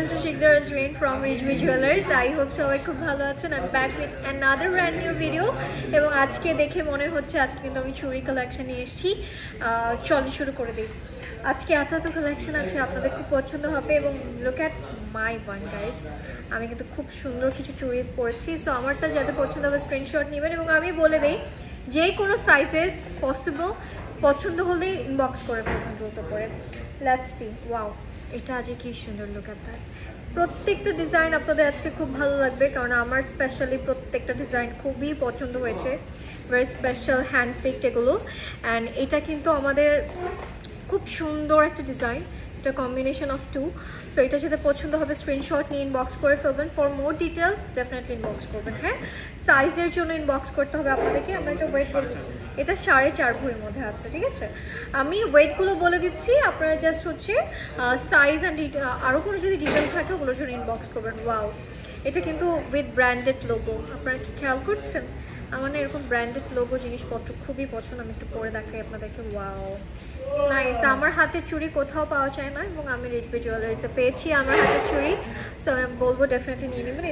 this is Shikdar Azreen from Rijvi Jewelers. I hope সবাই খুব ভালো আছেন. I'm back with another brand new video. এবং আজকে দেখে মনে হচ্ছে আজকে কিন্তু আমি চুড়ি কালেকশন নিয়ে এসেছি. চলো শুরু করে দিই. আজকে এত কালেকশন আছে আপনাদের খুব পছন্দ হবে এবং look at my one guys. আমি কিন্তু খুব সুন্দর কিছু চুড়ি পরেছি. সো আমারটা যাতে পছন্দ হবে স্ক্রিনশট নেবেন এবং আমি বলে দেই যে কোনো সাইজেস পসিবল পছন্দ হলে ইনবক্স করে ফেলবেন দ্রুত করে. Let's see. ওয়াও, এটা আজকে কি সুন্দর লুক আট দ্যাট. প্রত্যেকটা ডিজাইন আপনাদের আজকে খুব ভালো লাগবে কারণ আমার স্পেশালি প্রত্যেকটা ডিজাইন খুবই পছন্দ হয়েছে. ভেরি স্পেশাল হ্যান্ড পিকড এগুলো. অ্যান্ড এটা কিন্তু আমাদের খুব সুন্দর একটা ডিজাইন. এটা কম্বিনেশন অফ টু. সো এটা সাথে পছন্দ হবে স্ক্রিনশট নিয়ে ইনবক্স করে ফেলবেন. For more details definitely inbox করবেন. হ্যাঁ, সাইজের জন্য ইনবক্স করতে হবে আপনাদেরকে. আমরা এটা ওয়েট করব, এটা 4.5 ভরির মধ্যে আছে. ঠিক আছে, আমি ওয়েটগুলো বলে দিচ্ছি, আপনারা জাস্ট হচ্ছে সাইজ অ্যান্ড আরও কোনো যদি ডিটেল থাকে ওগুলোর জন্য ইনবক্স করবেন. ওয়াও, এটা কিন্তু উইথ ব্র্যান্ডেড লোগো. আপনারা কি খেয়াল করছেন? আমার না এরকম ব্র্যান্ডেড লোগো জিনিসপত্র খুবই পছন্দ. আমি একটু পরে দেখাই আপনাদেরকে. Wow nice. আমার হাতের চুড়ি কোথাও পাওয়া যায় না এবং আমি রিজভি জুয়েলার্সে পেয়েছি আমার হাতের চুড়ি. সো আমি বলবো ডেফিনেটলি নিয়ে নেবেন.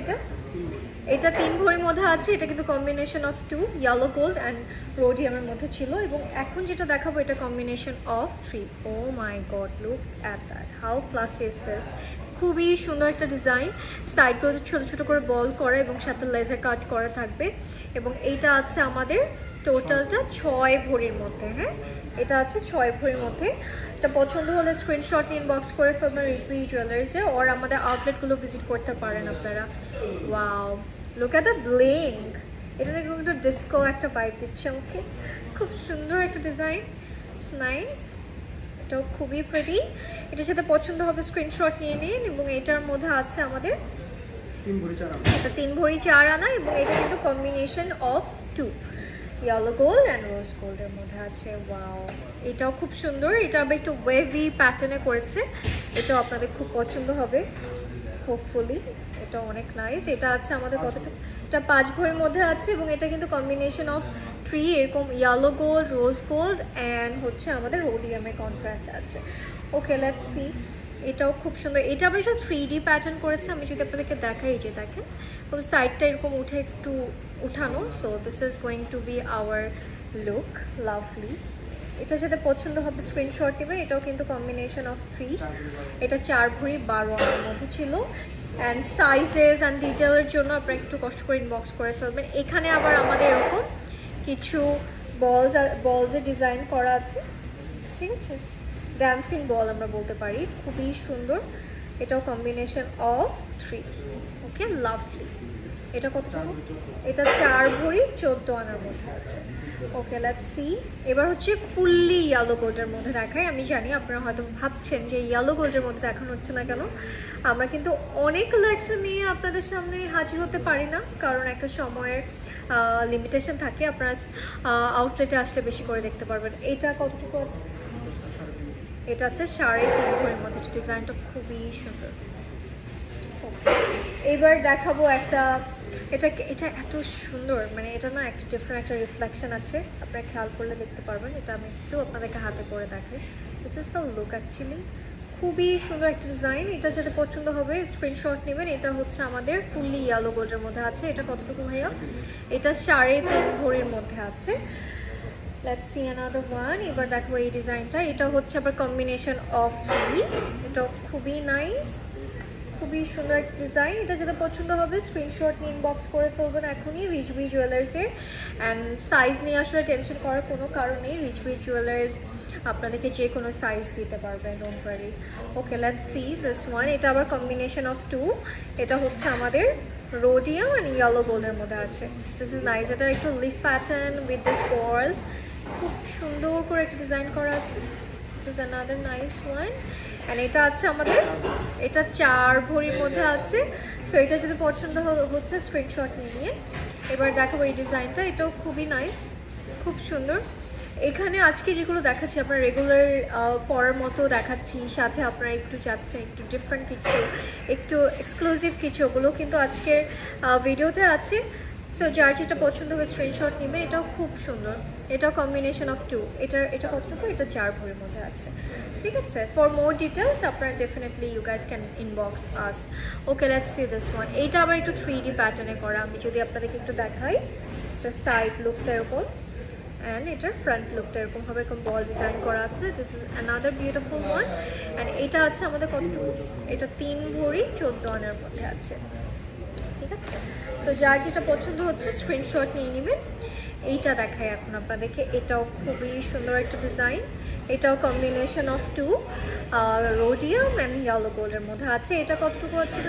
এটা 3 ভরির মধ্যে আছে. এটা কিন্তু combination of two, yellow gold and রোডিয়ামের মধ্যে ছিল এবং এখন যেটা দেখাবো এটা combination of 3. Oh my god, look at that, how classy is this. খুবই সুন্দর একটা ডিজাইন. সাইডগুলো ছোট ছোট করে বল করা এবং সাথে লেজার কাট করা থাকবে এবং এইটা আছে আমাদের টোটালটা 6 ভরির মধ্যে. হ্যাঁ, এটা আছে 6 ভরির মধ্যে. এটা পছন্দ হলে স্ক্রিনশট নিয়ে ইনবক্স করে ফেলবেন রিজভি জুয়েলার্সে ওর আমাদের আউটলেটগুলো ভিজিট করতে পারেন আপনারা. Wow, look at the bling. এটা না কিন্তু ডিস্কো একটা ভাইব দিচ্ছে. ওকে, খুব সুন্দর একটা ডিজাইন. It's nice. এটাও খুবই প্রিটি. এটার সাথে পছন্দ হবে স্ক্রিনশট নিয়ে নিন এবং এটার মধ্যে আছে আমাদের 3 ভরি 4 আনা এবং এটা কিন্তু combination of 2, yellow gold and rose গোল্ডের মধ্যে আছে. ওয়াও, এটাও খুব সুন্দর. এটা আমরা একটু ওয়েভি প্যাটার্নে করেছে. এটাও আপনাদের খুব পছন্দ হবে হোপফুলি. এটা অনেক নাইস. এটা আছে আমাদের কতটুকু, এটা 5 ভরির মধ্যে আছে এবং এটা কিন্তু কম্বিনেশন অফ 3 এরকম yellow gold, rose gold and হচ্ছে আমাদের রোডিয়ামের কন্ট্রাস্ট আছে. ওকে, লেটস সি. এটাও খুব সুন্দর. এটা আমরা একটা 3D প্যাটার্ন করেছে. আমি যদি আপনাদেরকে দেখাই, যে দেখেন খুব সাইডটা এরকম উঠে একটু উঠানো. So this is going to B hour look. Lovely. এটার সাথে পছন্দ হবে স্ক্রিনশট নেবেন. এটাও কিন্তু কম্বিনেশন অফ 3. এটা 4 ভরি 12 আনার মধ্যে ছিল. অ্যান্ড সাইজেস অ্যান্ড ডিটেলের জন্য আপনারা একটু কষ্ট করে ইনবক্স করে ফেলবেন. এখানে আবার আমাদের এরকম কিছু বলসের ডিজাইন করা আছে. ঠিক আছে, ড্যান্সিং বল আমরা বলতে পারি. খুবই সুন্দর. এটাও কম্বিনেশন অফ 3. Okay, lovely. এটা কত? এটা 4 ভরি 14 আনার মধ্যে আছে. ওকে, লেটস সি. এবার হচ্ছে ফুললি ইয়েলো গোল্ডের মধ্যে দেখাই. আমি জানি আপনারা হয়তো ভাবছেন যে ইয়েলো গোল্ডের মধ্যে দেখানো হচ্ছে না কেন. আমরা কিন্তু অনেক কালেকশন নিয়ে আপনাদের সামনে হাজির হতে পারি না কারণ একটা সময়ের লিমিটেশন থাকে. আপনারা আউটলেটে আসলে বেশি করে দেখতে পারবেন. এটা কতটুকু আছে? এটা আছে 3.5 ভরির মধ্যে. ডিজাইনটা খুবই সুন্দর. এবার দেখাবো একটা, এটা এত সুন্দর, মানে এটা না একটা ডিফারেন্ট একটা রিফ্লেকশন আছে. আপনারা খেয়াল করলে দেখতে পারবেন. এটা আমি একটু আপনাদেরকে হাতে করে দেখাই. This is the look actually. খুবই সুন্দর একটা ডিজাইন. এটা যেটা পছন্দ হবে স্ক্রিনশট নেবেন. এটা হচ্ছে আমাদের ফুললি ইয়েলো গোল্ডের মধ্যে আছে. এটা কতটুকু ভাইয়া? এটা 3.5 ভরির মধ্যে আছে. Let's see another one. এবার দেখো এই ডিজাইনটা. এটা হচ্ছে আবার কম্বিনেশন অফ 3. এটা খুবই নাইস, খুবই সুন্দর একটা ডিজাইন. এটা যেটা পছন্দ হবে স্ক্রিনশট নিয়ে ইনবক্স করে ফেলবেন এখনই রিজভি জুয়েলার্সে. অ্যান্ড সাইজ নিয়ে আসলে টেনশন করার কোনো কারণ নেই. রিজভি জুয়েলার্স আপনাদেরকে যে কোনো সাইজ দিতে পারবেন, don't worry. Okay, let's see this one. এটা আবার কম্বিনেশন অফ 2. এটা হচ্ছে আমাদের রোডিয়াম অ্যান্ড ইয়েলো গোল্ডের মধ্যে আছে. This is nice. এটা একটু লিফ প্যাটার্ন উইথ দিস বল. খুব সুন্দর করে একটা ডিজাইন করা আছে. This is another nice one. And এটা আছে আমাদের, এটা 4 ভরির মধ্যে আছে. সো এটা যদি পছন্দ হচ্ছে স্ক্রিনশট নিয়ে. এবার দেখাবো এই ডিজাইনটা. এটাও খুবই নাইস, খুব সুন্দর. এখানে আজকে যেগুলো দেখাচ্ছি আপনার রেগুলার পরার মতো দেখাচ্ছি, সাথে আপনারা একটু চাচ্ছেন একটু ডিফারেন্ট কিছু, একটু এক্সক্লুসিভ কিছু, ওগুলো কিন্তু আজকের ভিডিওতে আছে. সো যার যেটা পছন্দ হবে স্ক্রিনশট নেবেন. এটাও খুব সুন্দর. এটাও কম্বিনেশন অফ 2. এটা কতটুকু? এটা 4 ভরির মধ্যে আছে. ঠিক আছে, ফর মোর ডিটেলস আপনারা definitely you guys can inbox us. Okay, let's see this one. এইটা আবার একটু 3D প্যাটার্নে করা, আমি যদি আপনাদেরকে একটু দেখাই। এটা সাইড লুকটা এরকম অ্যান্ড এটার ফ্রন্ট লুকটা এরকম হবে, এরকম বল ডিজাইন করা আছে। This is another beautiful one. And এটা আছে আমাদের কতটুকু, এটা 3 ভরি 14 আনার মধ্যে আছে। ঠিক আছে, তো যার যেটা পছন্দ হচ্ছে স্ক্রিনশট নিয়ে নেবেন। এইটা দেখাই এখন আপনাদেরকে, এটাও খুবই সুন্দর একটা ডিজাইন। এটাও combination of 2 rhodium and yellow গোল্ডের মধ্যে আছে। এটা কতটুকু আছে?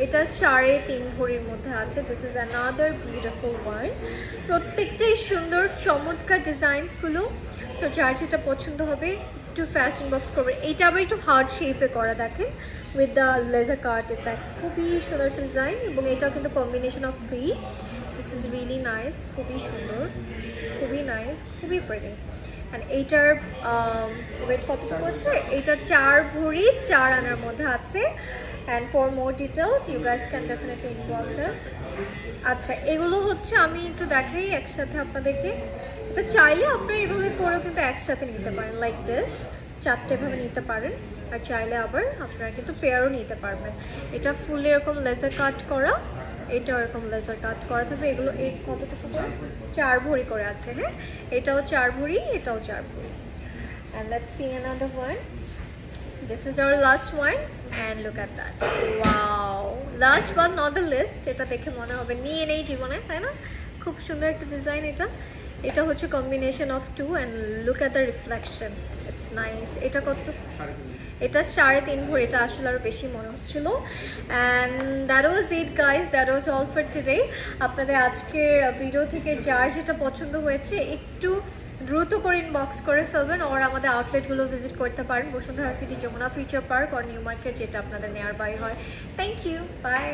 এটা 3.5 ভরির মধ্যে আছে। This is another beautiful one. প্রত্যেকটাই সুন্দর চমৎকার ডিজাইনসগুলো। সো যার যেটা পছন্দ হবে একটু ফাস্ট ইনবক্স করবে। এইটা আবার একটু হার্ড শেপে করা, দেখেন, with the laser cut effect. খুবই সুন্দর ডিজাইন এবং এটাও কিন্তু combination of 3। This is really nice, খুবই সুন্দর, খুবই নাইস, খুবই প্রিটি। অ্যান্ড এইটার ওয়েট কতটুকু আছে? এটা 4 ভরি 4 আনার মধ্যে আছে। And for more details you guys can definitely inbox us. আচ্ছা, এগুলো হচ্ছে আমি একটু দেখাই একসাথে আপনাদেরকে। এটা চাইলে আপনারা এভাবে করেও কিন্তু একসাথে নিতে পারেন, লাইক দিস, 4টে ভাবে নিতে পারেন। আর চাইলে আবার আপনারা কিন্তু পেয়ারও নিতে পারবেন। এটা ফুল এরকম লেজার কাট করা, এটাও এরকম লেজার কাট করা থাকবে। এগুলো এই কতটুকু করে? 4 ভরি করে আছে। হ্যাঁ, এটাও 4 ভরি, এটাও 4 ভরি। And let's see another one. This is our last one and look at that. Wow, last but not the least, এটা দেখে মনে হবে নিয়ে নেই জীবনে, তাই না? খুব সুন্দর একটা ডিজাইন। এটা হচ্ছে combination of 2 and look at the reflection, it's nice. এটা কতটুকু? এটা 3.5 ভরি। এটা আসলে আরো বেশি মনে হচ্ছিল। and that was it guys, that was all for today. আপনাদের আজকের ভিডিও থেকে যার যেটা পছন্দ হয়েছে একটু দ্রুত করে ইনবক্স করে ফেলবেন, আর আমাদের আউটলেটগুলো ভিজিট করতে পারেন, Bashundhara City, Jamuna Future Park আর নিউ মার্কেট, যেটা আপনাদের নিয়ার বাই হয়। Thank you, by.